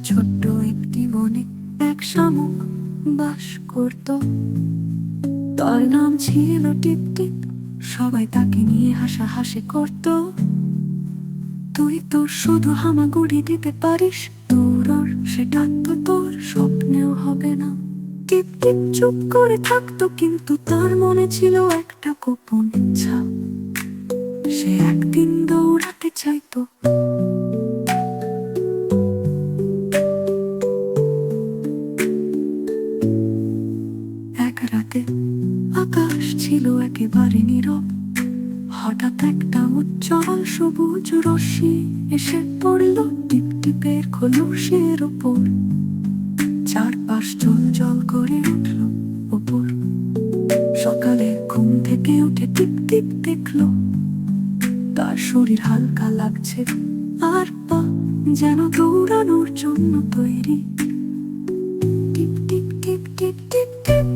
ছোট্ট একটি বনে এক শামুক বাস করত। তার নাম ছিল টিপটিপ। সবাই তাকে নিয়ে হাসাহাসি করত। তুই তো শুধু হামাগুড়ি দিতে পারিস, তোর আর সেটা তো তোর স্বপ্নেও হবে না। টিপ টিপ চুপ করে থাকতো, কিন্তু তার মনে ছিল একটা গোপন ইচ্ছা। সে একদিন দৌড়াতে চাইতো। এক রাতে আকাশ ছিল একেবারে নীরব। হঠাৎ একটা উজ্জ্বল সবুজ রশ্মি এসে পড়ল টিপটিপের খোলসের ওপর। চারপাশ জল জল করে উঠল ওপর। সকালে ঘুম থেকে উঠে টিপটিপ দেখলো তার শরীর হালকা লাগছে, আর পা যেন দৌড়ানোর জন্য তৈরি। টিপ টিপ টিপ টিপ টিপ টিপ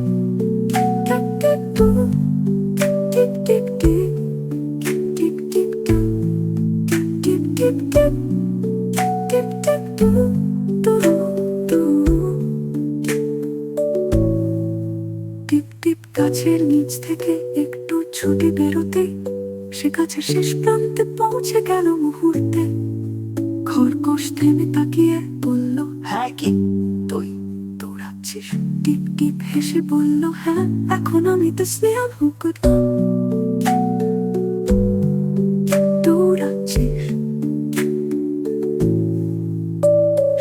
টিপ টিপ টু, টিপ টিপ টিপ টিপ টিপ টু, টিপ টিপ টিপ টিপ টিপ টু টু টু। টিপ টিপ গাছের নিচ থেকে একটু ছুটে বেরোতে সে গাছের শেষ প্রান্তে পৌঁছে গেল মুহূর্তে। খরগোশ থেমে তাকিয়ে বলল, হ্যাঁ কি তুই দৌড়াচ্ছিস? টিপ টিপ হেসে বলল, হ্যাঁ, এখন আমি তো স্নেহ করতাম। দৌড়াচ্ছিস?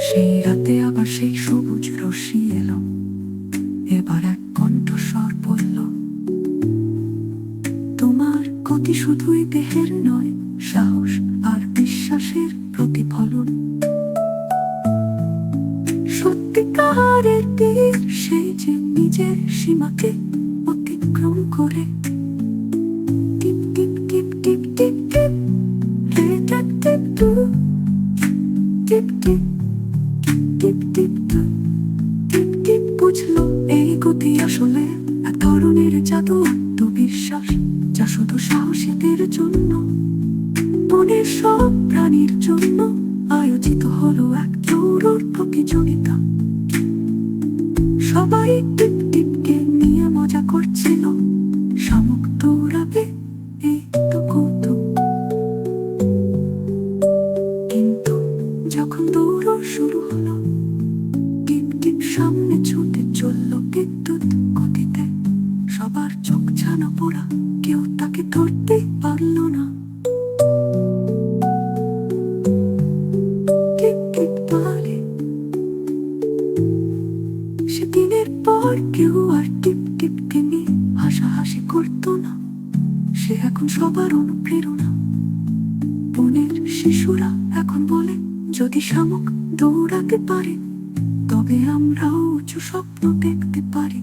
সেই রাতে আবার সেই সবুজ রশ্মি এলো। এবার এক কণ্ঠস্বর বলল, তোমার গতি শুধুই দেহের নয়, সাহস আর বিশ্বাসের প্রতিফলন। সত্যিকারের বীর সেই যে নিজের সীমাকে অতিক্রম করে। টিপ টিপ টিপ টিপ টিপ টিপ টিপ টিপ টু, টিপ টিপ টিপ টিপ টু, টিপ টিপ বুঝলো এই গতি আসলে এক ধরনের জাদু, আত্মবিশ্বাস যা শুধু সাহসীদের জন্য। বনের সব প্রাণীর জন্য আয়োজিত হলো এক দৌড়র প্রতিযোগিতা। সবাই টিপ টিপকে নিয়ে মজা করছিল। শামুক দৌড়াবে, এই তো কৌতুক। কিন্তু যখন দৌড় শুরু হলো, টিপ টিপ সামনে ছুটে চলল বিদ্যুৎ গতিতে। সবার চোখ ছানা পোড়া, কেউ তাকে ধরতেই পারল না। টিপ টিপ পারে। সেদিনের পর কেউ আর টিপ টিপকে নিয়ে হাসাহাসি করতো না। সে এখন সবার অনুপ্রেরণা। বনের শিশুরা এখন বলে, যদি শামুক দৌড়াতে পারে, তবে আমরাও উঁচু স্বপ্ন দেখতে পারি।